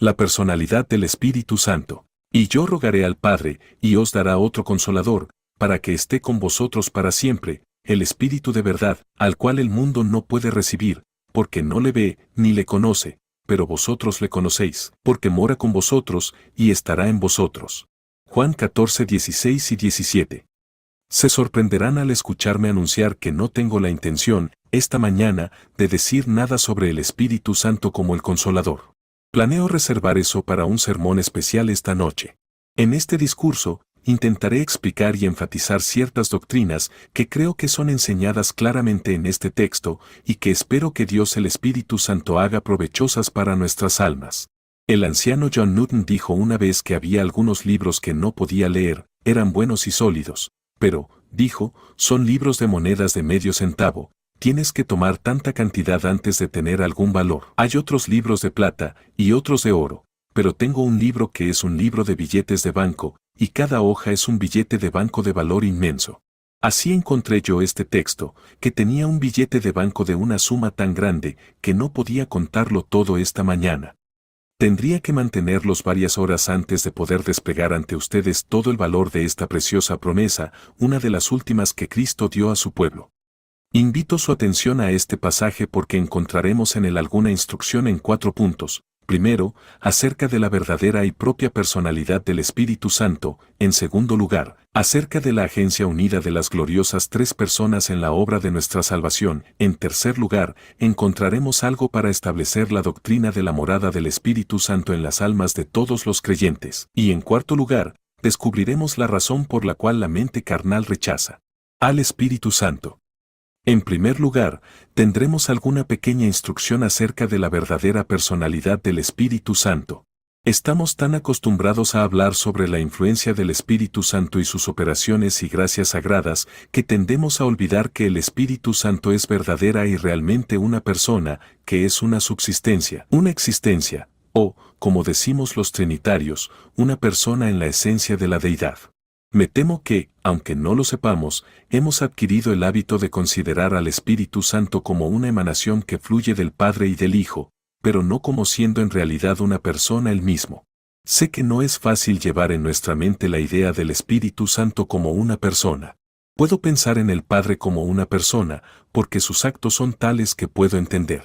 La personalidad del Espíritu Santo. Y yo rogaré al Padre, y os dará otro Consolador, para que esté con vosotros para siempre, el Espíritu de verdad, al cual el mundo no puede recibir, porque no le ve, ni le conoce, pero vosotros le conocéis, porque mora con vosotros, y estará en vosotros. Juan 14, 16 y 17. Se sorprenderán al escucharme anunciar que no tengo la intención, esta mañana, de decir nada sobre el Espíritu Santo como el Consolador. Planeo reservar eso para un sermón especial esta noche. En este discurso, intentaré explicar y enfatizar ciertas doctrinas que creo que son enseñadas claramente en este texto y que espero que Dios el Espíritu Santo haga provechosas para nuestras almas. El anciano John Newton dijo una vez que había algunos libros que no podía leer, eran buenos y sólidos, pero, dijo, son libros de monedas de medio centavo. Tienes que tomar tanta cantidad antes de tener algún valor. Hay otros libros de plata y otros de oro, pero tengo un libro que es un libro de billetes de banco, y cada hoja es un billete de banco de valor inmenso. Así encontré yo este texto, que tenía un billete de banco de una suma tan grande que no podía contarlo todo esta mañana. Tendría que mantenerlos varias horas antes de poder desplegar ante ustedes todo el valor de esta preciosa promesa, una de las últimas que Cristo dio a su pueblo. Invito su atención a este pasaje porque encontraremos en él alguna instrucción en 4 puntos. Primero, acerca de la verdadera y propia personalidad del Espíritu Santo. En segundo lugar, acerca de la agencia unida de las gloriosas 3 personas en la obra de nuestra salvación. En tercer lugar, encontraremos algo para establecer la doctrina de la morada del Espíritu Santo en las almas de todos los creyentes. Y en cuarto lugar, descubriremos la razón por la cual la mente carnal rechaza al Espíritu Santo. En primer lugar, tendremos alguna pequeña instrucción acerca de la verdadera personalidad del Espíritu Santo. Estamos tan acostumbrados a hablar sobre la influencia del Espíritu Santo y sus operaciones y gracias sagradas que tendemos a olvidar que el Espíritu Santo es verdadera y realmente una persona, que es una subsistencia, una existencia, o, como decimos los trinitarios, una persona en la esencia de la deidad. Me temo que, aunque no lo sepamos, hemos adquirido el hábito de considerar al Espíritu Santo como una emanación que fluye del Padre y del Hijo, pero no como siendo en realidad una persona él mismo. Sé que no es fácil llevar en nuestra mente la idea del Espíritu Santo como una persona. Puedo pensar en el Padre como una persona, porque sus actos son tales que puedo entender.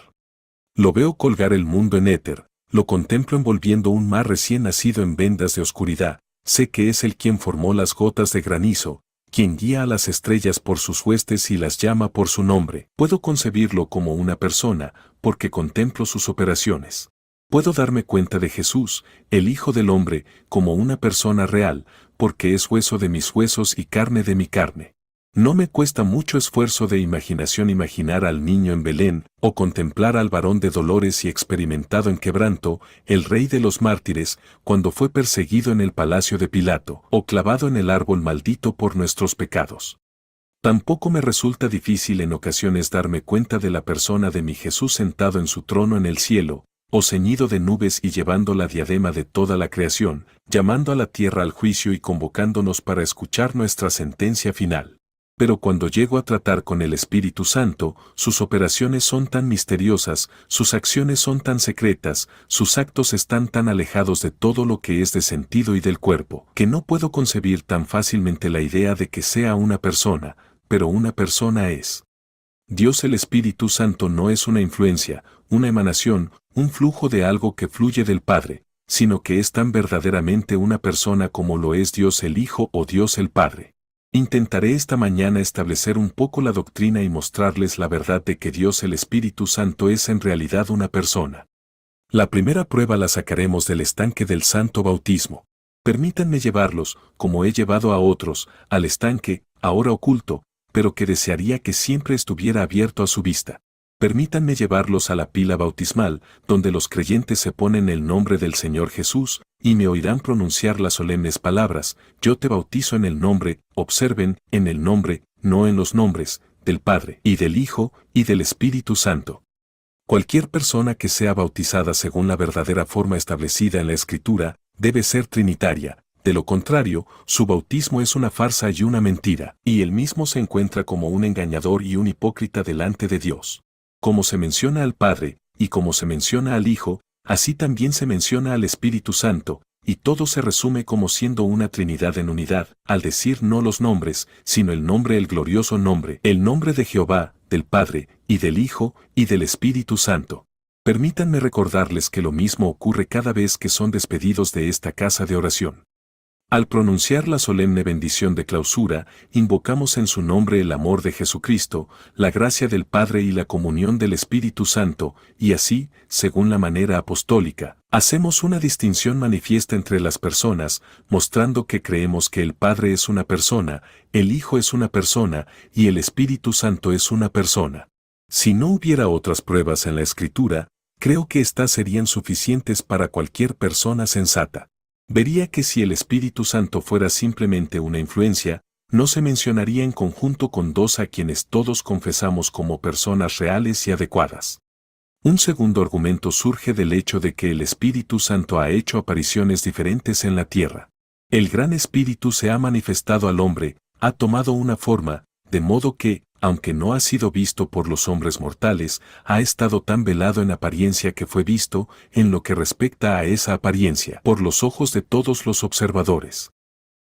Lo veo colgar el mundo en éter, lo contemplo envolviendo un mar recién nacido en vendas de oscuridad. Sé que es Él quien formó las gotas de granizo, quien guía a las estrellas por sus huestes y las llama por su nombre. Puedo concebirlo como una persona, porque contemplo sus operaciones. Puedo darme cuenta de Jesús, el Hijo del Hombre, como una persona real, porque es hueso de mis huesos y carne de mi carne. No me cuesta mucho esfuerzo de imaginación imaginar al niño en Belén, o contemplar al varón de dolores y experimentado en quebranto, el rey de los mártires, cuando fue perseguido en el palacio de Pilato, o clavado en el árbol maldito por nuestros pecados. Tampoco me resulta difícil en ocasiones darme cuenta de la persona de mi Jesús sentado en su trono en el cielo, o ceñido de nubes y llevando la diadema de toda la creación, llamando a la tierra al juicio y convocándonos para escuchar nuestra sentencia final. Pero cuando llego a tratar con el Espíritu Santo, sus operaciones son tan misteriosas, sus acciones son tan secretas, sus actos están tan alejados de todo lo que es de sentido y del cuerpo, que no puedo concebir tan fácilmente la idea de que sea una persona, pero una persona es. Dios el Espíritu Santo no es una influencia, una emanación, un flujo de algo que fluye del Padre, sino que es tan verdaderamente una persona como lo es Dios el Hijo o Dios el Padre. Intentaré esta mañana establecer un poco la doctrina y mostrarles la verdad de que Dios el Espíritu Santo es en realidad una persona. La primera prueba la sacaremos del estanque del santo bautismo. Permítanme llevarlos, como he llevado a otros, al estanque, ahora oculto, pero que desearía que siempre estuviera abierto a su vista. Permítanme llevarlos a la pila bautismal, donde los creyentes se ponen el nombre del Señor Jesús, y me oirán pronunciar las solemnes palabras: yo te bautizo en el nombre, observen, en el nombre, no en los nombres, del Padre, y del Hijo, y del Espíritu Santo. Cualquier persona que sea bautizada según la verdadera forma establecida en la Escritura, debe ser trinitaria. De lo contrario, su bautismo es una farsa y una mentira, y él mismo se encuentra como un engañador y un hipócrita delante de Dios. Como se menciona al Padre, y como se menciona al Hijo, así también se menciona al Espíritu Santo, y todo se resume como siendo una Trinidad en unidad, al decir no los nombres, sino el nombre, el glorioso nombre, el nombre de Jehová, del Padre, y del Hijo, y del Espíritu Santo. Permítanme recordarles que lo mismo ocurre cada vez que son despedidos de esta casa de oración. Al pronunciar la solemne bendición de clausura, invocamos en su nombre el amor de Jesucristo, la gracia del Padre y la comunión del Espíritu Santo, y así, según la manera apostólica, hacemos una distinción manifiesta entre las personas, mostrando que creemos que el Padre es una persona, el Hijo es una persona, y el Espíritu Santo es una persona. Si no hubiera otras pruebas en la Escritura, creo que éstas serían suficientes para cualquier persona sensata. Vería que si el Espíritu Santo fuera simplemente una influencia, no se mencionaría en conjunto con dos a quienes todos confesamos como personas reales y adecuadas. Un segundo argumento surge del hecho de que el Espíritu Santo ha hecho apariciones diferentes en la tierra. El Gran Espíritu se ha manifestado al hombre, ha tomado una forma, de modo que, aunque no ha sido visto por los hombres mortales, ha estado tan velado en apariencia que fue visto, en lo que respecta a esa apariencia, por los ojos de todos los observadores.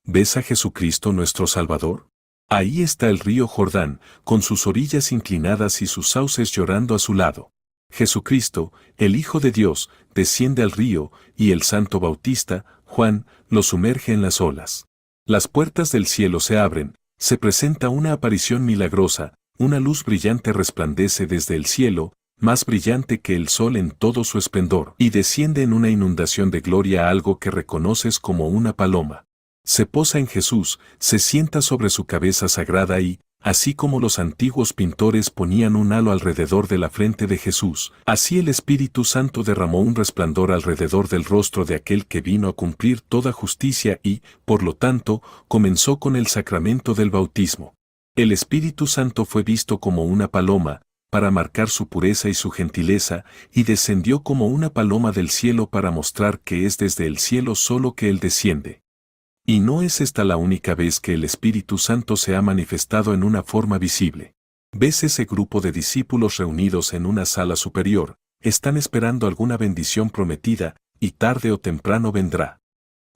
¿Ves a Jesucristo nuestro Salvador? Ahí está el río Jordán, con sus orillas inclinadas y sus sauces llorando a su lado. Jesucristo, el Hijo de Dios, desciende al río, y el Santo Bautista, Juan, lo sumerge en las olas. Las puertas del cielo se abren, se presenta una aparición milagrosa, una luz brillante resplandece desde el cielo, más brillante que el sol en todo su esplendor, y desciende en una inundación de gloria algo que reconoces como una paloma. Se posa en Jesús, se sienta sobre su cabeza sagrada y, así como los antiguos pintores ponían un halo alrededor de la frente de Jesús, así el Espíritu Santo derramó un resplandor alrededor del rostro de aquel que vino a cumplir toda justicia y, por lo tanto, comenzó con el sacramento del bautismo. El Espíritu Santo fue visto como una paloma, para marcar su pureza y su gentileza, y descendió como una paloma del cielo para mostrar que es desde el cielo solo que Él desciende. Y no es esta la única vez que el Espíritu Santo se ha manifestado en una forma visible. ¿Ves ese grupo de discípulos reunidos en una sala superior? Están esperando alguna bendición prometida, y tarde o temprano vendrá.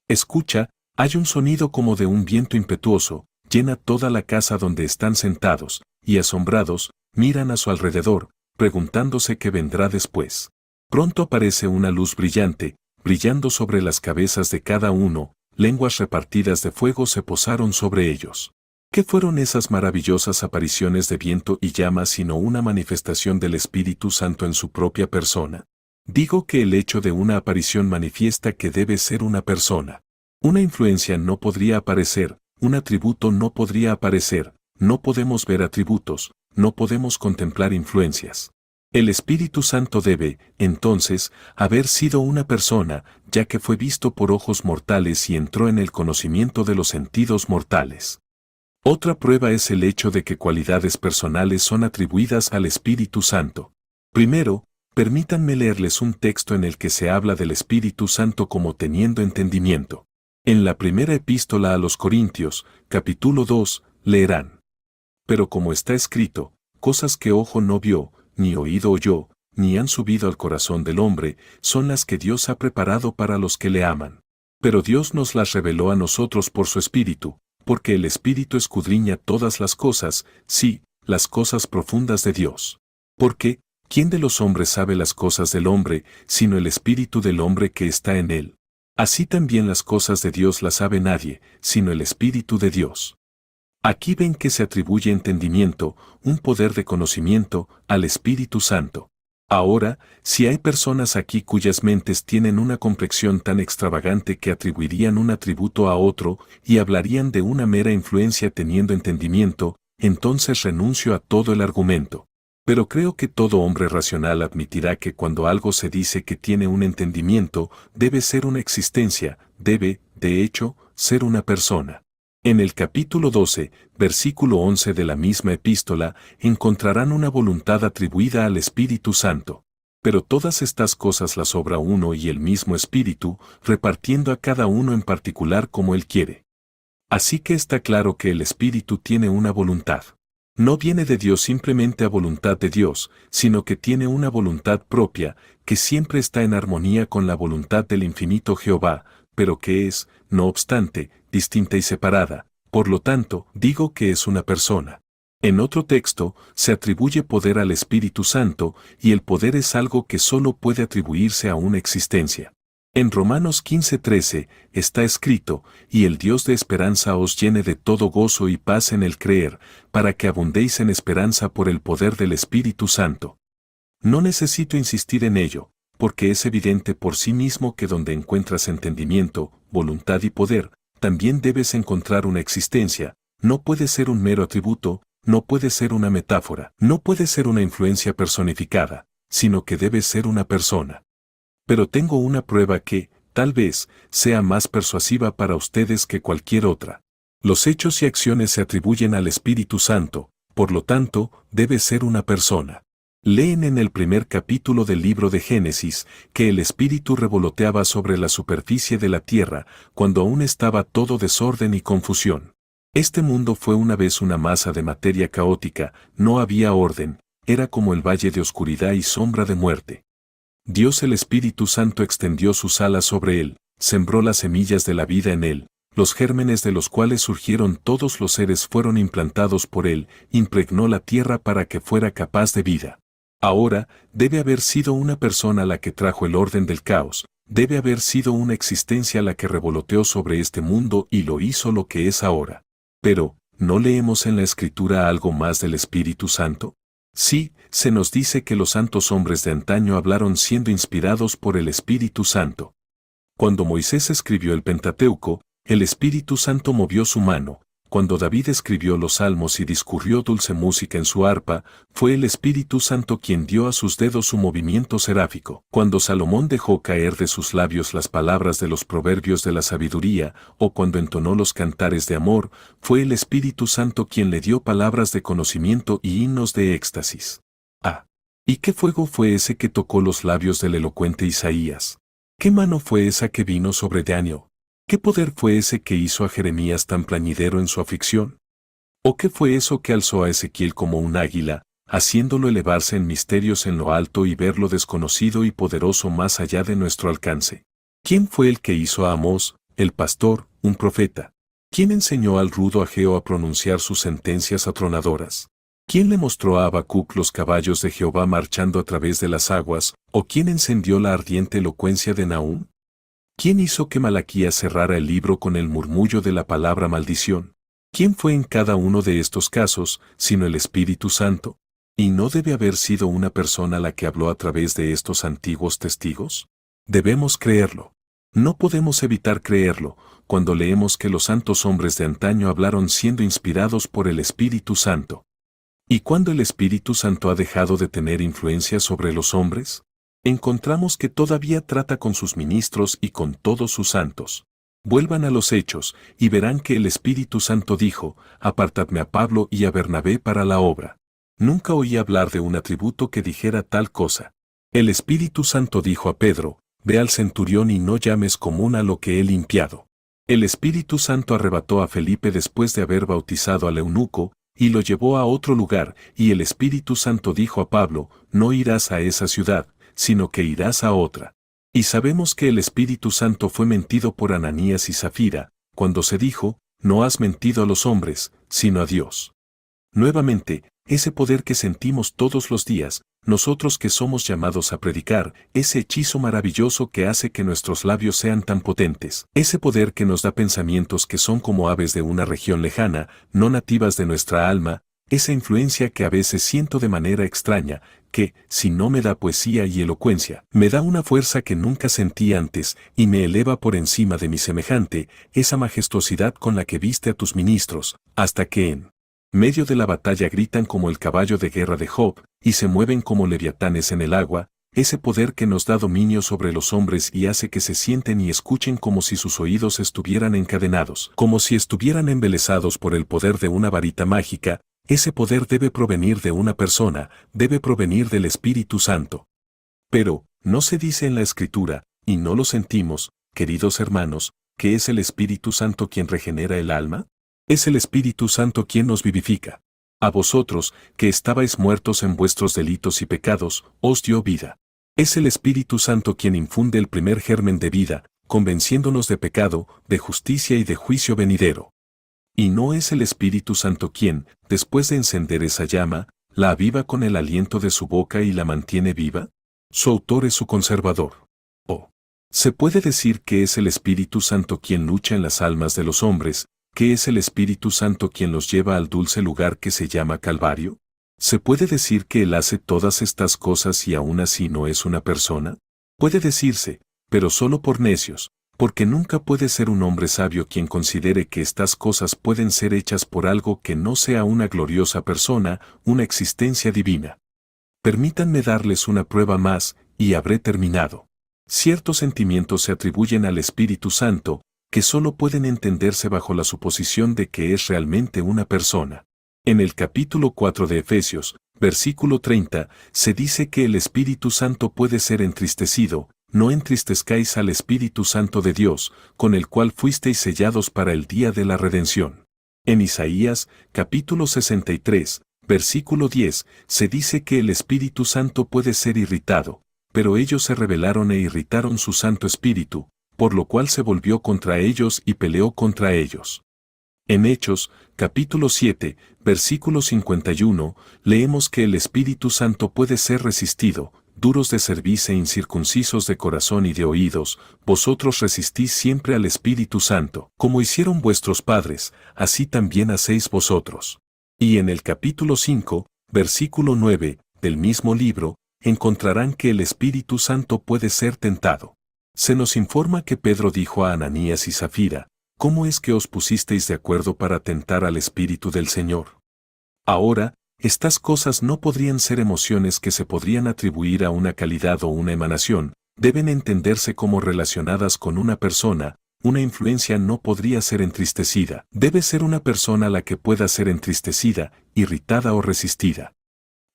Escucha, hay un sonido como de un viento impetuoso, llena toda la casa donde están sentados, y asombrados, miran a su alrededor, preguntándose qué vendrá después. Pronto aparece una luz brillante, brillando sobre las cabezas de cada uno, lenguas repartidas de fuego se posaron sobre ellos. ¿Qué fueron esas maravillosas apariciones de viento y llama sino una manifestación del Espíritu Santo en su propia persona? Digo que el hecho de una aparición manifiesta que debe ser una persona. Una influencia no podría aparecer, un atributo no podría aparecer, no podemos ver atributos, no podemos contemplar influencias. El Espíritu Santo debe, entonces, haber sido una persona, ya que fue visto por ojos mortales y entró en el conocimiento de los sentidos mortales. Otra prueba es el hecho de que cualidades personales son atribuidas al Espíritu Santo. Primero, permítanme leerles un texto en el que se habla del Espíritu Santo como teniendo entendimiento. En la primera epístola a los Corintios, capítulo 2, leerán: Pero como está escrito, cosas que ojo no vio, ni oído oyó, ni han subido al corazón del hombre, son las que Dios ha preparado para los que le aman. Pero Dios nos las reveló a nosotros por su Espíritu, porque el Espíritu escudriña todas las cosas, sí, las cosas profundas de Dios. Porque, ¿quién de los hombres sabe las cosas del hombre, sino el Espíritu del hombre que está en él? Así también las cosas de Dios las sabe nadie, sino el Espíritu de Dios. Aquí ven que se atribuye entendimiento, un poder de conocimiento, al Espíritu Santo. Ahora, si hay personas aquí cuyas mentes tienen una complexión tan extravagante que atribuirían un atributo a otro y hablarían de una mera influencia teniendo entendimiento, entonces renuncio a todo el argumento. Pero creo que todo hombre racional admitirá que cuando algo se dice que tiene un entendimiento, debe ser una existencia, debe, de hecho, ser una persona. En el capítulo 12, versículo 11 de la misma epístola, encontrarán una voluntad atribuida al Espíritu Santo. Pero todas estas cosas las obra uno y el mismo Espíritu, repartiendo a cada uno en particular como Él quiere. Así que está claro que el Espíritu tiene una voluntad. No viene de Dios simplemente a voluntad de Dios, sino que tiene una voluntad propia, que siempre está en armonía con la voluntad del infinito Jehová, pero que es, no obstante, distinta y separada. Por lo tanto, digo que es una persona. En otro texto, se atribuye poder al Espíritu Santo, y el poder es algo que solo puede atribuirse a una existencia. En Romanos 15:13 está escrito, y el Dios de esperanza os llene de todo gozo y paz en el creer, para que abundéis en esperanza por el poder del Espíritu Santo. No necesito insistir en ello, porque es evidente por sí mismo que donde encuentras entendimiento, voluntad y poder, también debes encontrar una existencia. No puede ser un mero atributo, no puede ser una metáfora, no puede ser una influencia personificada, sino que debe ser una persona. Pero tengo una prueba que, tal vez, sea más persuasiva para ustedes que cualquier otra. Los hechos y acciones se atribuyen al Espíritu Santo, por lo tanto, debe ser una persona. Leen en el primer capítulo del libro de Génesis que el Espíritu revoloteaba sobre la superficie de la tierra cuando aún estaba todo desorden y confusión. Este mundo fue una vez una masa de materia caótica, no había orden, era como el valle de oscuridad y sombra de muerte. Dios el Espíritu Santo extendió sus alas sobre él, sembró las semillas de la vida en él, los gérmenes de los cuales surgieron todos los seres fueron implantados por él, impregnó la tierra para que fuera capaz de vida. Ahora, debe haber sido una persona la que trajo el orden del caos, debe haber sido una existencia la que revoloteó sobre este mundo y lo hizo lo que es ahora. Pero, ¿no leemos en la Escritura algo más del Espíritu Santo? Sí, se nos dice que los santos hombres de antaño hablaron siendo inspirados por el Espíritu Santo. Cuando Moisés escribió el Pentateuco, el Espíritu Santo movió su mano. Cuando David escribió los salmos y discurrió dulce música en su arpa, fue el Espíritu Santo quien dio a sus dedos su movimiento seráfico. Cuando Salomón dejó caer de sus labios las palabras de los proverbios de la sabiduría, o cuando entonó los cantares de amor, fue el Espíritu Santo quien le dio palabras de conocimiento y himnos de éxtasis. Ah, ¿y qué fuego fue ese que tocó los labios del elocuente Isaías? ¿Qué mano fue esa que vino sobre Daniel? ¿Qué poder fue ese que hizo a Jeremías tan plañidero en su aflicción? ¿O qué fue eso que alzó a Ezequiel como un águila, haciéndolo elevarse en misterios en lo alto y ver lo desconocido y poderoso más allá de nuestro alcance? ¿Quién fue el que hizo a Amós, el pastor, un profeta? ¿Quién enseñó al rudo Ageo a pronunciar sus sentencias atronadoras? ¿Quién le mostró a Habacuc los caballos de Jehová marchando a través de las aguas, o quién encendió la ardiente elocuencia de Nahum? ¿Quién hizo que Malaquías cerrara el libro con el murmullo de la palabra maldición? ¿Quién fue en cada uno de estos casos, sino el Espíritu Santo? ¿Y no debe haber sido una persona la que habló a través de estos antiguos testigos? Debemos creerlo. No podemos evitar creerlo, cuando leemos que los santos hombres de antaño hablaron siendo inspirados por el Espíritu Santo. ¿Y cuándo el Espíritu Santo ha dejado de tener influencia sobre los hombres? Encontramos que todavía trata con sus ministros y con todos sus santos. Vuelvan a los Hechos, y verán que el Espíritu Santo dijo, apartadme a Pablo y a Bernabé para la obra. Nunca oí hablar de un atributo que dijera tal cosa. El Espíritu Santo dijo a Pedro, ve al centurión y no llames común a lo que he limpiado. El Espíritu Santo arrebató a Felipe después de haber bautizado al eunuco, y lo llevó a otro lugar, y el Espíritu Santo dijo a Pablo, no irás a esa ciudad, sino que irás a otra. Y sabemos que el Espíritu Santo fue mentido por Ananías y Zafira, cuando se dijo, no has mentido a los hombres, sino a Dios. Nuevamente, ese poder que sentimos todos los días, nosotros que somos llamados a predicar, ese hechizo maravilloso que hace que nuestros labios sean tan potentes, ese poder que nos da pensamientos que son como aves de una región lejana, no nativas de nuestra alma, esa influencia que a veces siento de manera extraña, que, si no me da poesía y elocuencia, me da una fuerza que nunca sentí antes y me eleva por encima de mi semejante, esa majestuosidad con la que viste a tus ministros, hasta que en medio de la batalla gritan como el caballo de guerra de Job, y se mueven como leviatanes en el agua, ese poder que nos da dominio sobre los hombres y hace que se sienten y escuchen como si sus oídos estuvieran encadenados, como si estuvieran embelesados por el poder de una varita mágica. Ese poder debe provenir de una persona, debe provenir del Espíritu Santo. Pero, ¿no se dice en la Escritura, y no lo sentimos, queridos hermanos, que es el Espíritu Santo quien regenera el alma? Es el Espíritu Santo quien nos vivifica. A vosotros, que estabais muertos en vuestros delitos y pecados, os dio vida. Es el Espíritu Santo quien infunde el primer germen de vida, convenciéndonos de pecado, de justicia y de juicio venidero. Y no es el Espíritu Santo quien, después de encender esa llama, la aviva con el aliento de su boca y la mantiene viva. Su autor es su conservador. O se puede decir que es el Espíritu Santo quien lucha en las almas de los hombres, que es el Espíritu Santo quien los lleva al dulce lugar que se llama Calvario. ¿Se puede decir que Él hace todas estas cosas y aún así no es una persona? Puede decirse, pero solo por necios, porque nunca puede ser un hombre sabio quien considere que estas cosas pueden ser hechas por algo que no sea una gloriosa persona, una existencia divina. Permítanme darles una prueba más, y habré terminado. Ciertos sentimientos se atribuyen al Espíritu Santo, que solo pueden entenderse bajo la suposición de que es realmente una persona. En el capítulo 4 de Efesios, versículo 30, se dice que el Espíritu Santo puede ser entristecido. No entristezcáis al Espíritu Santo de Dios, con el cual fuisteis sellados para el día de la redención. En Isaías, capítulo 63, versículo 10, se dice que el Espíritu Santo puede ser irritado, pero ellos se rebelaron e irritaron su Santo Espíritu, por lo cual se volvió contra ellos y peleó contra ellos. En Hechos, capítulo 7, versículo 51, leemos que el Espíritu Santo puede ser resistido. Duros de cerviz e incircuncisos de corazón y de oídos, vosotros resistís siempre al Espíritu Santo, como hicieron vuestros padres, así también hacéis vosotros. Y en el capítulo 5, versículo 9, del mismo libro, encontrarán que el Espíritu Santo puede ser tentado. Se nos informa que Pedro dijo a Ananías y Zafira, ¿cómo es que os pusisteis de acuerdo para tentar al Espíritu del Señor? Ahora, estas cosas no podrían ser emociones que se podrían atribuir a una calidad o una emanación, deben entenderse como relacionadas con una persona. Una influencia no podría ser entristecida, debe ser una persona la que pueda ser entristecida, irritada o resistida.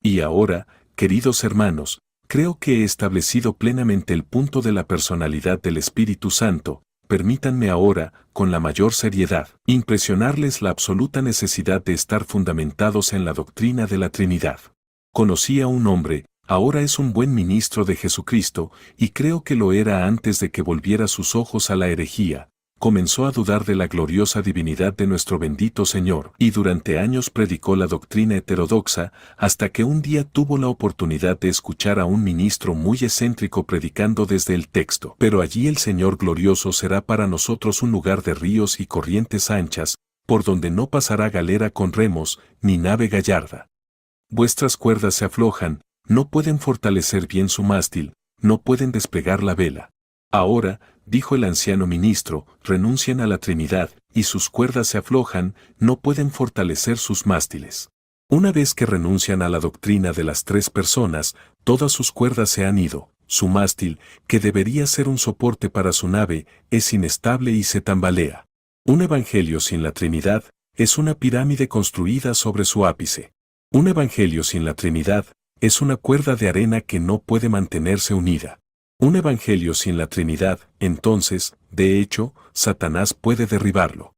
Y ahora, queridos hermanos, creo que he establecido plenamente el punto de la personalidad del Espíritu Santo. Permítanme ahora, con la mayor seriedad, impresionarles la absoluta necesidad de estar fundamentados en la doctrina de la Trinidad. Conocí a un hombre, ahora es un buen ministro de Jesucristo, y creo que lo era antes de que volviera sus ojos a la herejía. Comenzó a dudar de la gloriosa divinidad de nuestro bendito Señor, y durante años predicó la doctrina heterodoxa, hasta que un día tuvo la oportunidad de escuchar a un ministro muy excéntrico predicando desde el texto. Pero allí el Señor glorioso será para nosotros un lugar de ríos y corrientes anchas, por donde no pasará galera con remos, ni nave gallarda. Vuestras cuerdas se aflojan, no pueden fortalecer bien su mástil, no pueden desplegar la vela. Ahora, dijo el anciano ministro, renuncian a la Trinidad, y sus cuerdas se aflojan, no pueden fortalecer sus mástiles. Una vez que renuncian a la doctrina de las tres personas, todas sus cuerdas se han ido, su mástil, que debería ser un soporte para su nave, es inestable y se tambalea. Un evangelio sin la Trinidad, es una pirámide construida sobre su ápice. Un evangelio sin la Trinidad, es una cuerda de arena que no puede mantenerse unida. Un evangelio sin la Trinidad, entonces, de hecho, Satanás puede derribarlo.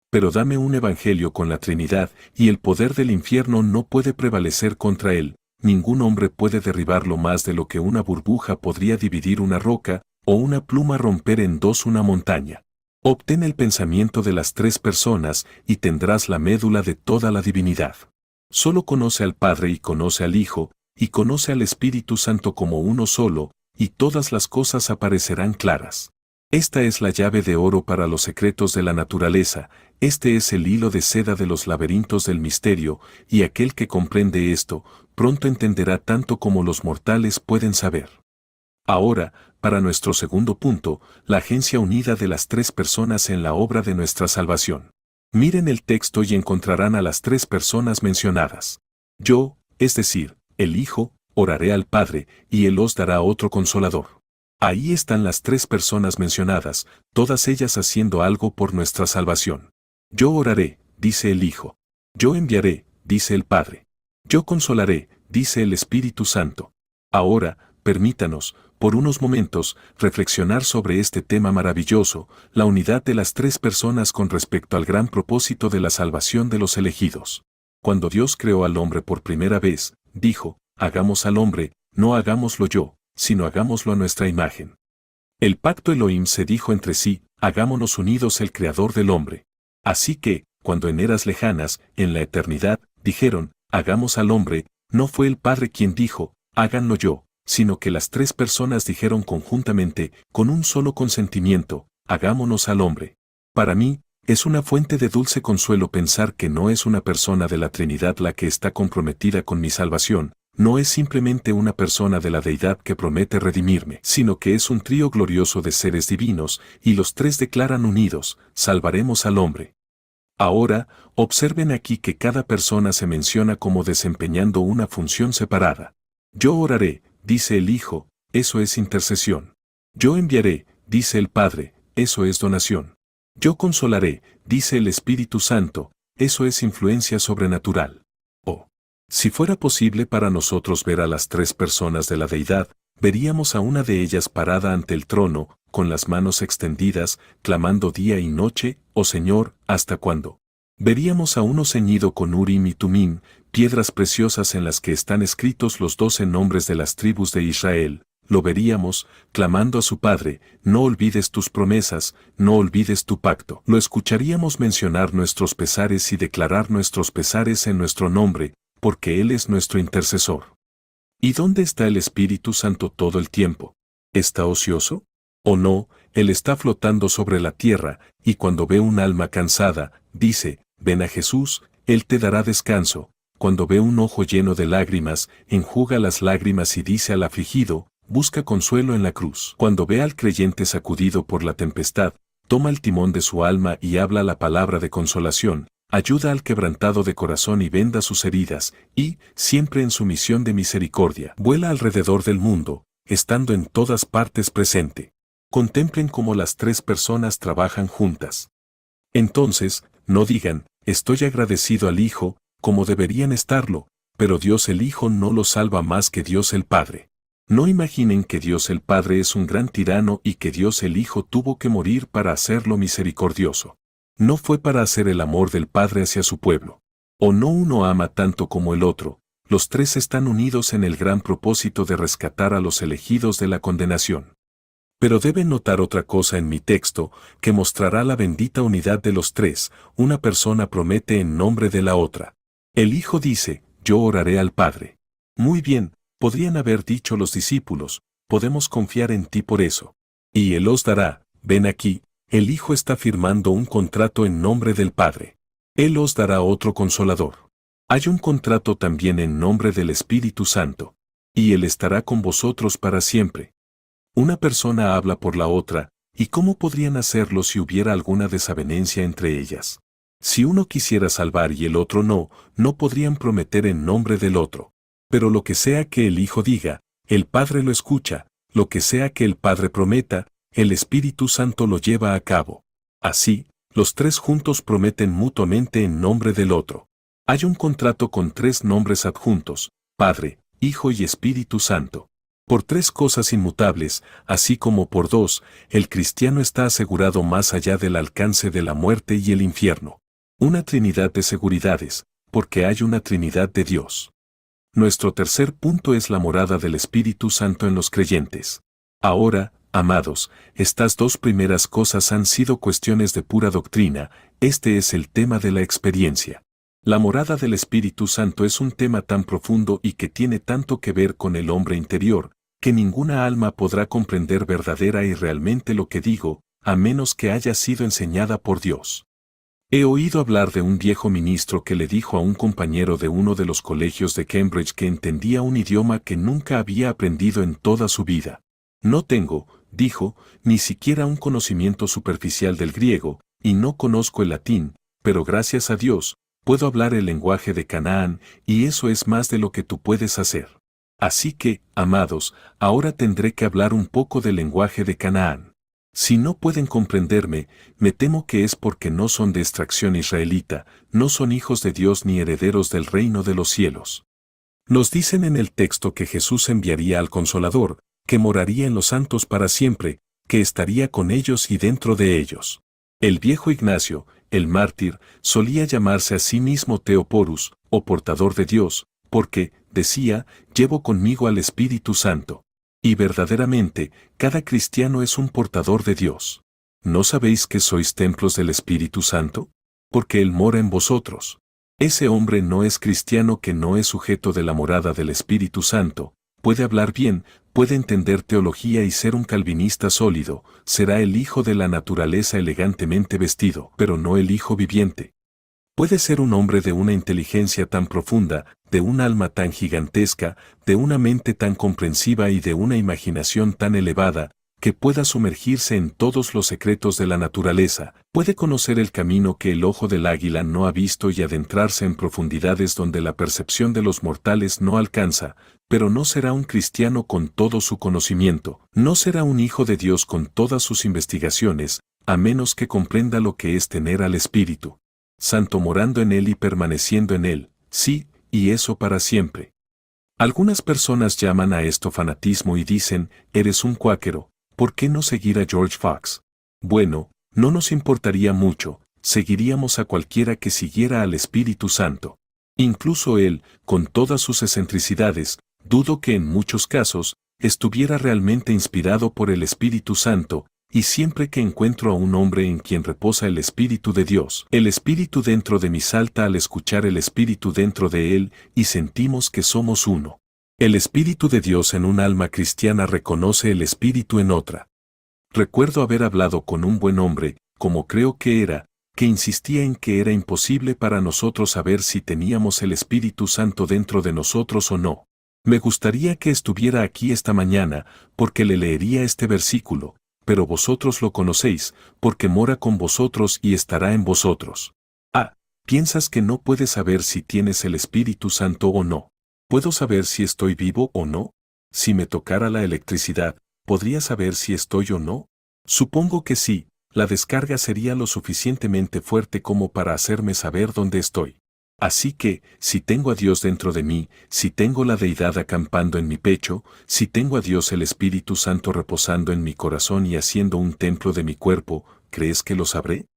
Pero dame un evangelio con la Trinidad, y el poder del infierno no puede prevalecer contra él. Ningún hombre puede derribarlo más de lo que una burbuja podría dividir una roca, o una pluma romper en dos una montaña. Obtén el pensamiento de las tres personas, y tendrás la médula de toda la divinidad. Solo conoce al Padre y conoce al Hijo, y conoce al Espíritu Santo como uno solo, y todas las cosas aparecerán claras. Esta es la llave de oro para los secretos de la naturaleza, este es el hilo de seda de los laberintos del misterio, y aquel que comprende esto, pronto entenderá tanto como los mortales pueden saber. Ahora, para nuestro segundo punto, la agencia unida de las tres personas en la obra de nuestra salvación. Miren el texto y encontrarán a las tres personas mencionadas. Yo, es decir, el Hijo, oraré al Padre, y Él os dará otro consolador. Ahí están las tres personas mencionadas, todas ellas haciendo algo por nuestra salvación. Yo oraré, dice el Hijo. Yo enviaré, dice el Padre. Yo consolaré, dice el Espíritu Santo. Ahora, permítanos, por unos momentos, reflexionar sobre este tema maravilloso, la unidad de las tres personas con respecto al gran propósito de la salvación de los elegidos. Cuando Dios creó al hombre por primera vez, dijo, hagamos al hombre, no hagámoslo yo, sino hagámoslo a nuestra imagen. El pacto Elohim se dijo entre sí, hagámonos unidos el creador del hombre. Así que, cuando en eras lejanas, en la eternidad, dijeron, hagamos al hombre, no fue el Padre quien dijo, háganlo yo, sino que las tres personas dijeron conjuntamente, con un solo consentimiento, hagámonos al hombre. Para mí, es una fuente de dulce consuelo pensar que no es una persona de la Trinidad la que está comprometida con mi salvación, no es simplemente una persona de la deidad que promete redimirme, sino que es un trío glorioso de seres divinos, y los tres declaran unidos, salvaremos al hombre. Ahora, observen aquí que cada persona se menciona como desempeñando una función separada. Yo oraré, dice el Hijo, eso es intercesión. Yo enviaré, dice el Padre, eso es donación. Yo consolaré, dice el Espíritu Santo, eso es influencia sobrenatural. Oh, si fuera posible para nosotros ver a las tres personas de la deidad, veríamos a una de ellas parada ante el trono, con las manos extendidas, clamando día y noche, oh Señor, ¿hasta cuándo? Veríamos a uno ceñido con Urim y Tumim, piedras preciosas en las que están escritos los 12 nombres de las tribus de Israel. Lo veríamos, clamando a su Padre, no olvides tus promesas, no olvides tu pacto. Lo escucharíamos mencionar nuestros pesares y declarar nuestros pesares en nuestro nombre, porque Él es nuestro intercesor. ¿Y dónde está el Espíritu Santo todo el tiempo? ¿Está ocioso? ¿O no? Él está flotando sobre la tierra, y cuando ve un alma cansada, dice, ven a Jesús, Él te dará descanso. Cuando ve un ojo lleno de lágrimas, enjuga las lágrimas y dice al afligido, busca consuelo en la cruz. Cuando ve al creyente sacudido por la tempestad, toma el timón de su alma y habla la palabra de consolación, ayuda al quebrantado de corazón y venda sus heridas, y, siempre en su misión de misericordia, vuela alrededor del mundo, estando en todas partes presente. Contemplen cómo las tres personas trabajan juntas. Entonces, no digan, estoy agradecido al Hijo, como deberían estarlo, pero Dios el Hijo no lo salva más que Dios el Padre. No imaginen que Dios el Padre es un gran tirano y que Dios el Hijo tuvo que morir para hacerlo misericordioso. No fue para hacer el amor del Padre hacia su pueblo. O no uno ama tanto como el otro, los tres están unidos en el gran propósito de rescatar a los elegidos de la condenación. Pero deben notar otra cosa en mi texto, que mostrará la bendita unidad de los tres, una persona promete en nombre de la otra. El Hijo dice, yo oraré al Padre. Muy bien, podrían haber dicho los discípulos, podemos confiar en ti por eso. Y Él os dará, ven aquí, el Hijo está firmando un contrato en nombre del Padre. Él os dará otro consolador. Hay un contrato también en nombre del Espíritu Santo. Y Él estará con vosotros para siempre. Una persona habla por la otra, ¿y cómo podrían hacerlo si hubiera alguna desavenencia entre ellas? Si uno quisiera salvar y el otro no, no podrían prometer en nombre del otro. Pero lo que sea que el Hijo diga, el Padre lo escucha, lo que sea que el Padre prometa, el Espíritu Santo lo lleva a cabo. Así, los tres juntos prometen mutuamente en nombre del otro. Hay un contrato con tres nombres adjuntos, Padre, Hijo y Espíritu Santo. Por tres cosas inmutables, así como por dos, el cristiano está asegurado más allá del alcance de la muerte y el infierno. Una trinidad de seguridades, porque hay una trinidad de Dios. Nuestro tercer punto es la morada del Espíritu Santo en los creyentes. Ahora, amados, estas dos primeras cosas han sido cuestiones de pura doctrina, este es el tema de la experiencia. La morada del Espíritu Santo es un tema tan profundo y que tiene tanto que ver con el hombre interior, que ninguna alma podrá comprender verdadera y realmente lo que digo, a menos que haya sido enseñada por Dios. He oído hablar de un viejo ministro que le dijo a un compañero de uno de los colegios de Cambridge que entendía un idioma que nunca había aprendido en toda su vida. No tengo, dijo, ni siquiera un conocimiento superficial del griego, y no conozco el latín, pero gracias a Dios, puedo hablar el lenguaje de Canaán, y eso es más de lo que tú puedes hacer. Así que, amados, ahora tendré que hablar un poco del lenguaje de Canaán. Si no pueden comprenderme, me temo que es porque no son de extracción israelita, no son hijos de Dios ni herederos del reino de los cielos. Nos dicen en el texto que Jesús enviaría al Consolador, que moraría en los santos para siempre, que estaría con ellos y dentro de ellos. El viejo Ignacio, el mártir, solía llamarse a sí mismo Theophorus, o portador de Dios, porque, decía, llevo conmigo al Espíritu Santo. Y verdaderamente, cada cristiano es un portador de Dios. ¿No sabéis que sois templos del Espíritu Santo? Porque Él mora en vosotros. Ese hombre no es cristiano que no es sujeto de la morada del Espíritu Santo, puede hablar bien, puede entender teología y ser un calvinista sólido, será el hijo de la naturaleza elegantemente vestido, pero no el hijo viviente. Puede ser un hombre de una inteligencia tan profunda, de un alma tan gigantesca, de una mente tan comprensiva y de una imaginación tan elevada, que pueda sumergirse en todos los secretos de la naturaleza, puede conocer el camino que el ojo del águila no ha visto y adentrarse en profundidades donde la percepción de los mortales no alcanza, pero no será un cristiano con todo su conocimiento, no será un hijo de Dios con todas sus investigaciones, a menos que comprenda lo que es tener al Espíritu Santo morando en él y permaneciendo en él, sí, y eso para siempre. Algunas personas llaman a esto fanatismo y dicen, eres un cuáquero, ¿por qué no seguir a George Fox? Bueno, no nos importaría mucho, seguiríamos a cualquiera que siguiera al Espíritu Santo. Incluso él, con todas sus excentricidades, dudo que en muchos casos, estuviera realmente inspirado por el Espíritu Santo, y siempre que encuentro a un hombre en quien reposa el Espíritu de Dios, el Espíritu dentro de mí salta al escuchar el Espíritu dentro de él, y sentimos que somos uno. El Espíritu de Dios en un alma cristiana reconoce el Espíritu en otra. Recuerdo haber hablado con un buen hombre, como creo que era, que insistía en que era imposible para nosotros saber si teníamos el Espíritu Santo dentro de nosotros o no. Me gustaría que estuviera aquí esta mañana, porque le leería este versículo, pero vosotros lo conocéis, porque mora con vosotros y estará en vosotros. Ah, ¿piensas que no puedes saber si tienes el Espíritu Santo o no? ¿Puedo saber si estoy vivo o no? Si me tocara la electricidad, ¿podría saber si estoy o no? Supongo que sí, la descarga sería lo suficientemente fuerte como para hacerme saber dónde estoy. Así que, si tengo a Dios dentro de mí, si tengo la deidad acampando en mi pecho, si tengo a Dios el Espíritu Santo reposando en mi corazón y haciendo un templo de mi cuerpo, ¿crees que lo sabré?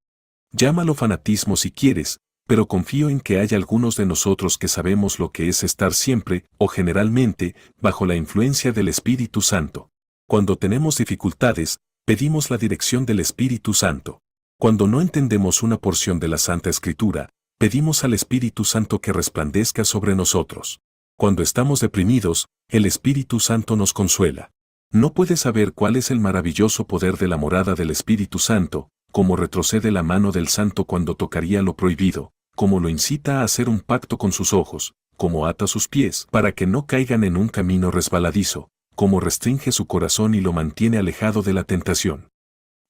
Llámalo fanatismo si quieres, pero confío en que hay algunos de nosotros que sabemos lo que es estar siempre, o generalmente, bajo la influencia del Espíritu Santo. Cuando tenemos dificultades, pedimos la dirección del Espíritu Santo. Cuando no entendemos una porción de la Santa Escritura, pedimos al Espíritu Santo que resplandezca sobre nosotros. Cuando estamos deprimidos, el Espíritu Santo nos consuela. No puedes saber cuál es el maravilloso poder de la morada del Espíritu Santo, cómo retrocede la mano del Santo cuando tocaría lo prohibido, cómo lo incita a hacer un pacto con sus ojos, cómo ata sus pies para que no caigan en un camino resbaladizo, cómo restringe su corazón y lo mantiene alejado de la tentación.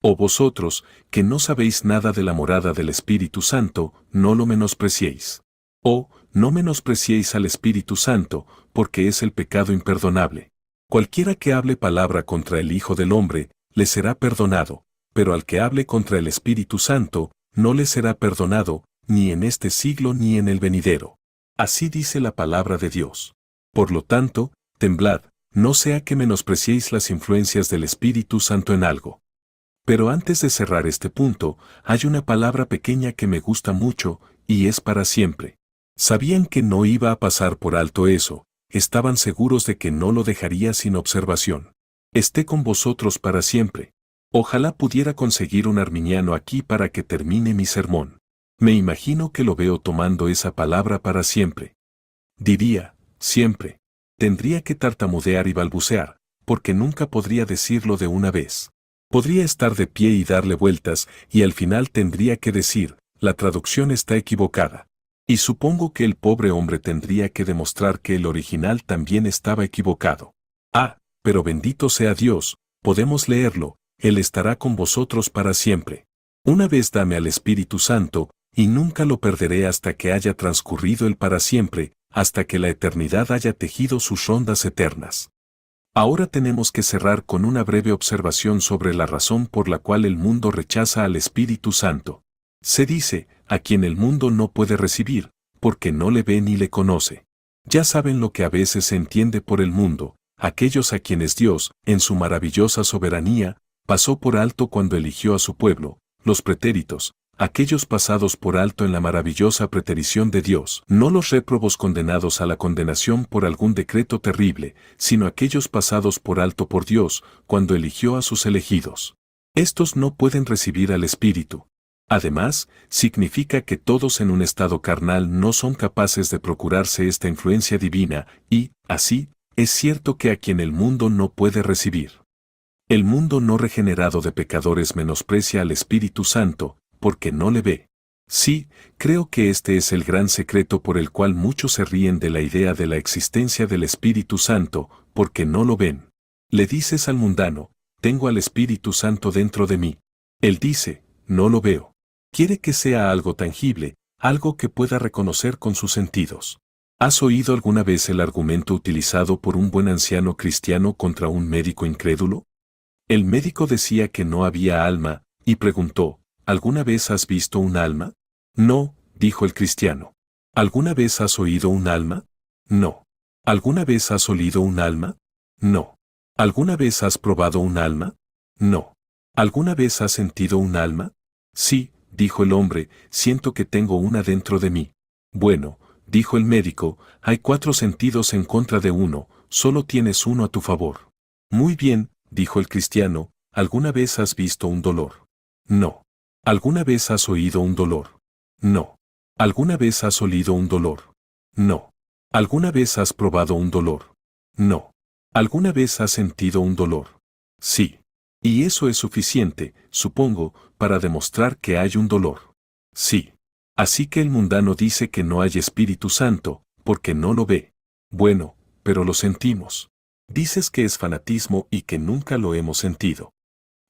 O vosotros, que no sabéis nada de la morada del Espíritu Santo, no lo menospreciéis. O, no menospreciéis al Espíritu Santo, porque es el pecado imperdonable. Cualquiera que hable palabra contra el Hijo del Hombre, le será perdonado, pero al que hable contra el Espíritu Santo, no le será perdonado, ni en este siglo ni en el venidero. Así dice la palabra de Dios. Por lo tanto, temblad, no sea que menospreciéis las influencias del Espíritu Santo en algo. Pero antes de cerrar este punto, hay una palabra pequeña que me gusta mucho, y es para siempre. Sabían que no iba a pasar por alto eso, estaban seguros de que no lo dejaría sin observación. Esté con vosotros para siempre. Ojalá pudiera conseguir un arminiano aquí para que termine mi sermón. Me imagino que lo veo tomando esa palabra para siempre. Diría, siempre. Tendría que tartamudear y balbucear, porque nunca podría decirlo de una vez. Podría estar de pie y darle vueltas, y al final tendría que decir, la traducción está equivocada. Y supongo que el pobre hombre tendría que demostrar que el original también estaba equivocado. Ah, pero bendito sea Dios, podemos leerlo, Él estará con vosotros para siempre. Una vez dame al Espíritu Santo, y nunca lo perderé hasta que haya transcurrido el para siempre, hasta que la eternidad haya tejido sus rondas eternas. Ahora tenemos que cerrar con una breve observación sobre la razón por la cual el mundo rechaza al Espíritu Santo. Se dice, a quien el mundo no puede recibir, porque no le ve ni le conoce. Ya saben lo que a veces se entiende por el mundo, aquellos a quienes Dios, en su maravillosa soberanía, pasó por alto cuando eligió a su pueblo, los pretéritos, aquellos pasados por alto en la maravillosa preterición de Dios, no los réprobos condenados a la condenación por algún decreto terrible, sino aquellos pasados por alto por Dios, cuando eligió a sus elegidos. Estos no pueden recibir al Espíritu. Además, significa que todos en un estado carnal no son capaces de procurarse esta influencia divina, y, así, es cierto que a quien el mundo no puede recibir. El mundo no regenerado de pecadores menosprecia al Espíritu Santo, porque no le ve. Sí, creo que este es el gran secreto por el cual muchos se ríen de la idea de la existencia del Espíritu Santo, porque no lo ven. Le dices al mundano, tengo al Espíritu Santo dentro de mí. Él dice, no lo veo. Quiere que sea algo tangible, algo que pueda reconocer con sus sentidos. ¿Has oído alguna vez el argumento utilizado por un buen anciano cristiano contra un médico incrédulo? El médico decía que no había alma, y preguntó, ¿alguna vez has visto un alma? No, dijo el cristiano. ¿Alguna vez has oído un alma? No. ¿Alguna vez has olido un alma? No. ¿Alguna vez has probado un alma? No. ¿Alguna vez has sentido un alma? Sí, dijo el hombre, siento que tengo una dentro de mí. Bueno, dijo el médico, hay 4 sentidos en contra de uno, solo tienes uno a tu favor. Muy bien, dijo el cristiano, ¿alguna vez has visto un dolor? No. ¿Alguna vez has oído un dolor? No. ¿Alguna vez has olido un dolor? No. ¿Alguna vez has probado un dolor? No. ¿Alguna vez has sentido un dolor? Sí. Y eso es suficiente, supongo, para demostrar que hay un dolor. Sí. Así que el mundano dice que no hay Espíritu Santo, porque no lo ve. Bueno, pero lo sentimos. Dices que es fanatismo y que nunca lo hemos sentido.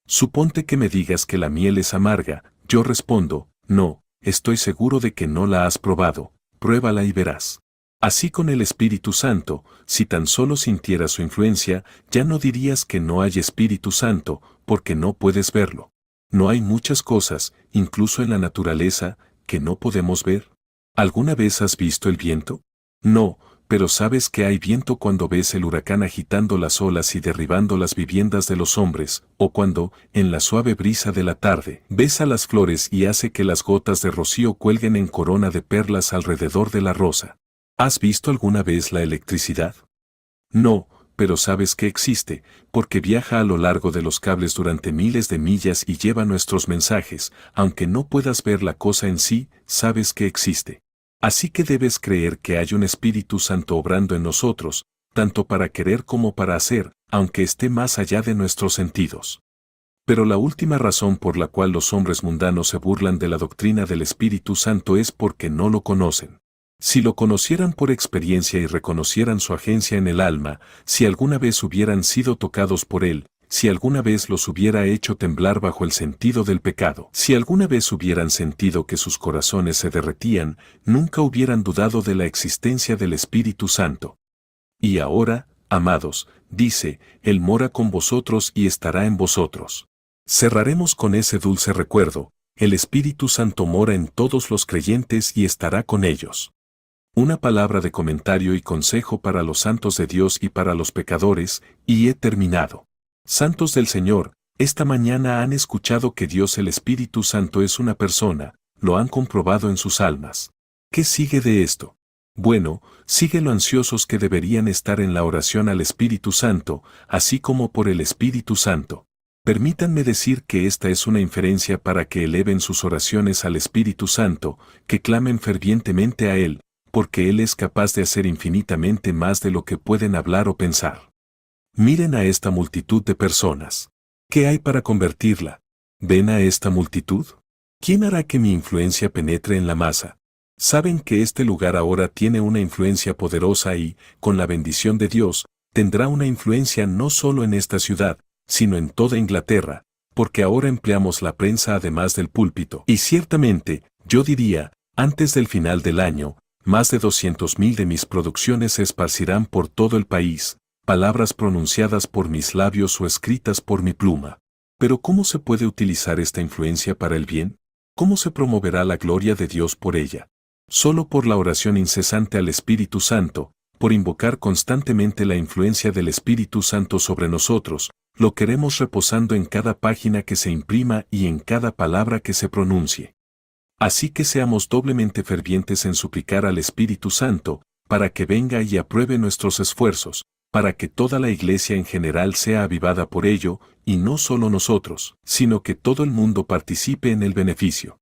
Suponte que me digas que la miel es amarga, yo respondo, no, estoy seguro de que no la has probado, pruébala y verás. Así con el Espíritu Santo, si tan solo sintieras su influencia, ya no dirías que no hay Espíritu Santo, porque no puedes verlo. No hay muchas cosas, incluso en la naturaleza, que no podemos ver. ¿Alguna vez has visto el viento? No, pero sabes que hay viento cuando ves el huracán agitando las olas y derribando las viviendas de los hombres, o cuando, en la suave brisa de la tarde, besa las flores y hace que las gotas de rocío cuelguen en corona de perlas alrededor de la rosa. ¿Has visto alguna vez la electricidad? No, pero sabes que existe, porque viaja a lo largo de los cables durante miles de millas y lleva nuestros mensajes, aunque no puedas ver la cosa en sí, sabes que existe. Así que debes creer que hay un Espíritu Santo obrando en nosotros, tanto para querer como para hacer, aunque esté más allá de nuestros sentidos. Pero la última razón por la cual los hombres mundanos se burlan de la doctrina del Espíritu Santo es porque no lo conocen. Si lo conocieran por experiencia y reconocieran su agencia en el alma, si alguna vez hubieran sido tocados por él, si alguna vez los hubiera hecho temblar bajo el sentido del pecado, si alguna vez hubieran sentido que sus corazones se derretían, nunca hubieran dudado de la existencia del Espíritu Santo. Y ahora, amados, dice, Él mora con vosotros y estará en vosotros. Cerraremos con ese dulce recuerdo, el Espíritu Santo mora en todos los creyentes y estará con ellos. Una palabra de comentario y consejo para los santos de Dios y para los pecadores, y he terminado. Santos del Señor, esta mañana han escuchado que Dios el Espíritu Santo es una persona, lo han comprobado en sus almas. ¿Qué sigue de esto? Bueno, sigue lo ansiosos que deberían estar en la oración al Espíritu Santo, así como por el Espíritu Santo. Permítanme decir que esta es una inferencia para que eleven sus oraciones al Espíritu Santo, que clamen fervientemente a Él, porque Él es capaz de hacer infinitamente más de lo que pueden hablar o pensar. Miren a esta multitud de personas. ¿Qué hay para convertirla? ¿Ven a esta multitud? ¿Quién hará que mi influencia penetre en la masa? Saben que este lugar ahora tiene una influencia poderosa y, con la bendición de Dios, tendrá una influencia no solo en esta ciudad, sino en toda Inglaterra, porque ahora empleamos la prensa además del púlpito. Y ciertamente, yo diría, antes del final del año, más de 200,000 de mis producciones se esparcirán por todo el país, palabras pronunciadas por mis labios o escritas por mi pluma. Pero ¿cómo se puede utilizar esta influencia para el bien? ¿Cómo se promoverá la gloria de Dios por ella? Solo por la oración incesante al Espíritu Santo, por invocar constantemente la influencia del Espíritu Santo sobre nosotros, lo queremos reposando en cada página que se imprima y en cada palabra que se pronuncie. Así que seamos doblemente fervientes en suplicar al Espíritu Santo, para que venga y apruebe nuestros esfuerzos, para que toda la Iglesia en general sea avivada por ello, y no solo nosotros, sino que todo el mundo participe en el beneficio.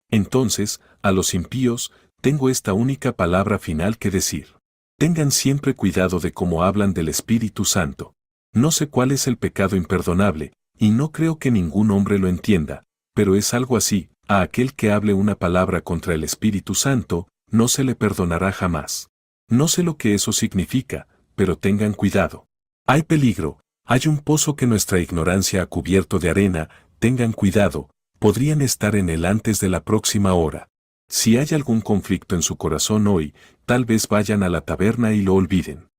Entonces, a los impíos, tengo esta única palabra final que decir. Tengan siempre cuidado de cómo hablan del Espíritu Santo. No sé cuál es el pecado imperdonable, y no creo que ningún hombre lo entienda, pero es algo así: a aquel que hable una palabra contra el Espíritu Santo, no se le perdonará jamás. No sé lo que eso significa, pero tengan cuidado. Hay peligro, hay un pozo que nuestra ignorancia ha cubierto de arena, tengan cuidado, podrían estar en él antes de la próxima hora. Si hay algún conflicto en su corazón hoy, tal vez vayan a la taberna y lo olviden.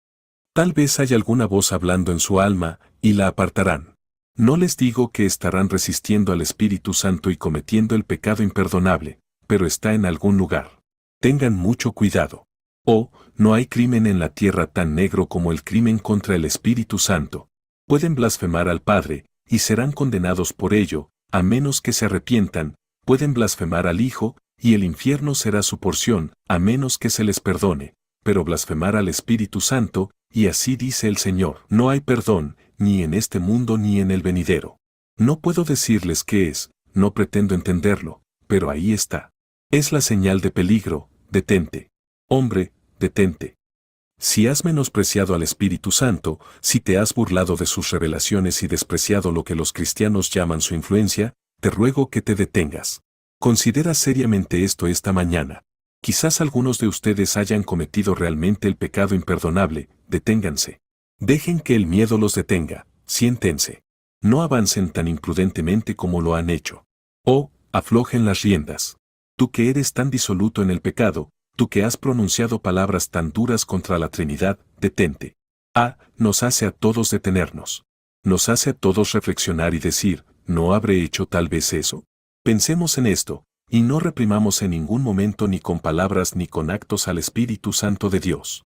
Tal vez haya alguna voz hablando en su alma, y la apartarán. No les digo que estarán resistiendo al Espíritu Santo y cometiendo el pecado imperdonable, pero está en algún lugar. Tengan mucho cuidado. Oh, no hay crimen en la tierra tan negro como el crimen contra el Espíritu Santo. Pueden blasfemar al Padre, y serán condenados por ello, a menos que se arrepientan. Pueden blasfemar al Hijo, y el infierno será su porción, a menos que se les perdone. Pero blasfemar al Espíritu Santo, y así dice el Señor, no hay perdón, ni en este mundo ni en el venidero. No puedo decirles qué es, no pretendo entenderlo, pero ahí está. Es la señal de peligro: detente. Hombre, detente. Si has menospreciado al Espíritu Santo, si te has burlado de sus revelaciones y despreciado lo que los cristianos llaman su influencia, te ruego que te detengas. Considera seriamente esto esta mañana. Quizás algunos de ustedes hayan cometido realmente el pecado imperdonable. Deténganse. Dejen que el miedo los detenga, siéntense. No avancen tan imprudentemente como lo han hecho. Oh, aflojen las riendas. Tú que eres tan disoluto en el pecado, tú que has pronunciado palabras tan duras contra la Trinidad, detente. Nos hace a todos detenernos. Nos hace a todos reflexionar y decir, ¿no habré hecho tal vez eso? Pensemos en esto, y no reprimamos en ningún momento ni con palabras ni con actos al Espíritu Santo de Dios.